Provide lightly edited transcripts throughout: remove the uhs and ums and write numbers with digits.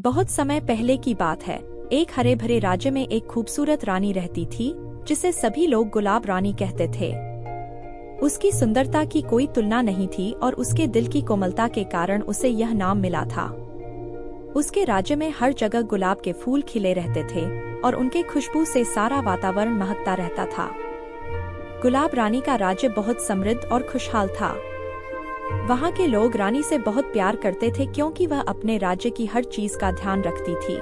बहुत समय पहले की बात है। एक हरे भरे राज्य में एक खूबसूरत रानी रहती थी, जिसे सभी लोग गुलाब रानी कहते थे। उसकी सुंदरता की कोई तुलना नहीं थी और उसके दिल की कोमलता के कारण उसे यह नाम मिला था। उसके राज्य में हर जगह गुलाब के फूल खिले रहते थे और उनके खुशबू से सारा वातावरण महकता रहता था। गुलाब रानी का राज्य बहुत समृद्ध और खुशहाल था। वहाँ के लोग रानी से बहुत प्यार करते थे क्योंकि वह अपने राज्य की हर चीज का ध्यान रखती थी।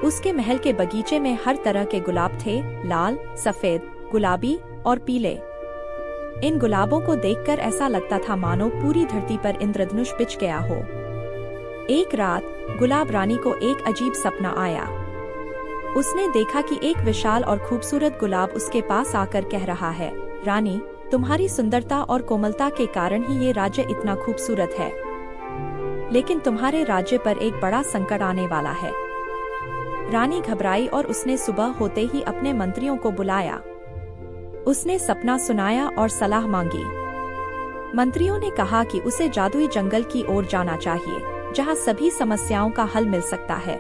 उसके महल के बगीचे में हर तरह के गुलाब थे, लाल, सफेद, गुलाबी और पीले। इन गुलाबों को देखकर ऐसा लगता था मानो पूरी धरती पर इंद्रधनुष बिछ गया हो। एक रात गुलाब रानी को एक अजीब सपना आया। उसने देखा कि एक विशाल और खूबसूरत गुलाब उसके पास आकर कह रहा है, रानी, तुम्हारी सुंदरता और कोमलता के कारण ही ये राज्य इतना खूबसूरत है, लेकिन तुम्हारे राज्य पर एक बड़ा संकट आने वाला है। रानी घबराई और उसने सुबह होते ही अपने मंत्रियों को बुलाया। उसने सपना सुनाया और सलाह मांगी। मंत्रियों ने कहा कि उसे जादुई जंगल की ओर जाना चाहिए, जहां सभी समस्याओं का हल मिल सकता है।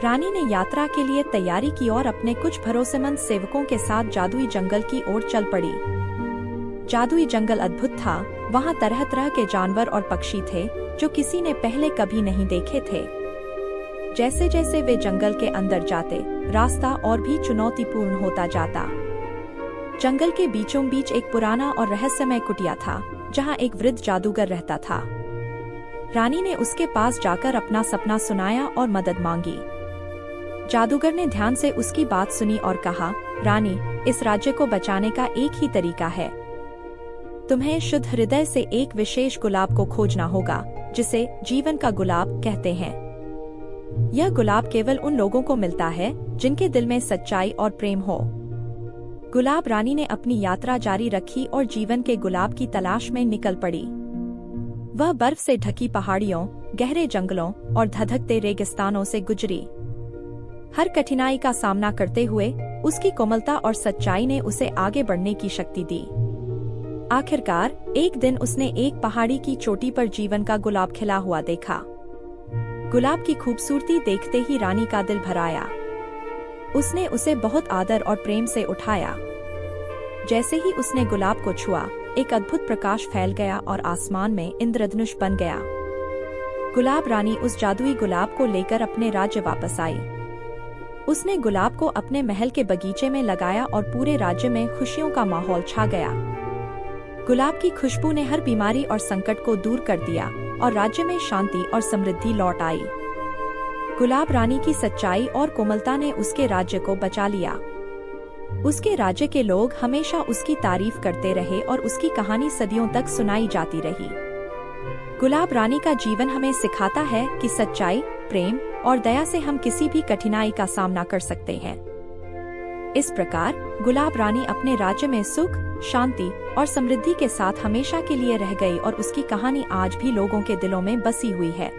रानी ने यात्रा के लिए तैयारी की और अपने कुछ भरोसेमंद सेवकों के साथ जादुई जंगल की ओर चल पड़ी। जादुई जंगल अद्भुत था। वहाँ तरह तरह के जानवर और पक्षी थे जो किसी ने पहले कभी नहीं देखे थे। जैसे जैसे वे जंगल के अंदर जाते, रास्ता और भी चुनौतीपूर्ण होता जाता। जंगल के बीचों बीच एक पुराना और रहस्यमय कुटिया था, जहाँ एक वृद्ध जादूगर रहता था। रानी ने उसके पास जाकर अपना सपना सुनाया और मदद मांगी। जादूगर ने ध्यान से उसकी बात सुनी और कहा, रानी, इस राज्य को बचाने का एक ही तरीका है। तुम्हें शुद्ध हृदय से एक विशेष गुलाब को खोजना होगा, जिसे जीवन का गुलाब कहते हैं। यह गुलाब केवल उन लोगों को मिलता है जिनके दिल में सच्चाई और प्रेम हो। गुलाब रानी ने अपनी यात्रा जारी रखी और जीवन के गुलाब की तलाश में निकल पड़ी। वह बर्फ से ढकी पहाड़ियों, गहरे जंगलों और धधकते रेगिस्तानों से गुजरी। हर कठिनाई का सामना करते हुए उसकी कोमलता और सच्चाई ने उसे आगे बढ़ने की शक्ति दी। आखिरकार एक दिन उसने एक पहाड़ी की चोटी पर जीवन का गुलाब खिला हुआ देखा। गुलाब की खूबसूरती देखते ही रानी का दिल भर आया। उसने उसे बहुत आदर और प्रेम से उठाया। जैसे ही उसने गुलाब को छुआ, एक अद्भुत प्रकाश फैल गया और आसमान में इंद्रधनुष बन गया। गुलाब रानी उस जादुई गुलाब को लेकर अपने राज्य वापस आई। उसने गुलाब को अपने महल के बगीचे में लगाया और पूरे राज्य में खुशियों का माहौल छा गया। गुलाब की खुशबू ने हर बीमारी और संकट को दूर कर दिया और राज्य में शांति और समृद्धि लौट आई। गुलाब रानी की सच्चाई और कोमलता ने उसके राज्य को बचा लिया। उसके राज्य के लोग हमेशा उसकी तारीफ करते रहे और उसकी कहानी सदियों तक सुनाई जाती रही। गुलाब रानी का जीवन हमें सिखाता है कि सच्चाई, प्रेम और दया से हम किसी भी कठिनाई का सामना कर सकते हैं। इस प्रकार गुलाब रानी अपने राज्य में सुख, शांति और समृद्धि के साथ हमेशा के लिए रह गई और उसकी कहानी आज भी लोगों के दिलों में बसी हुई है।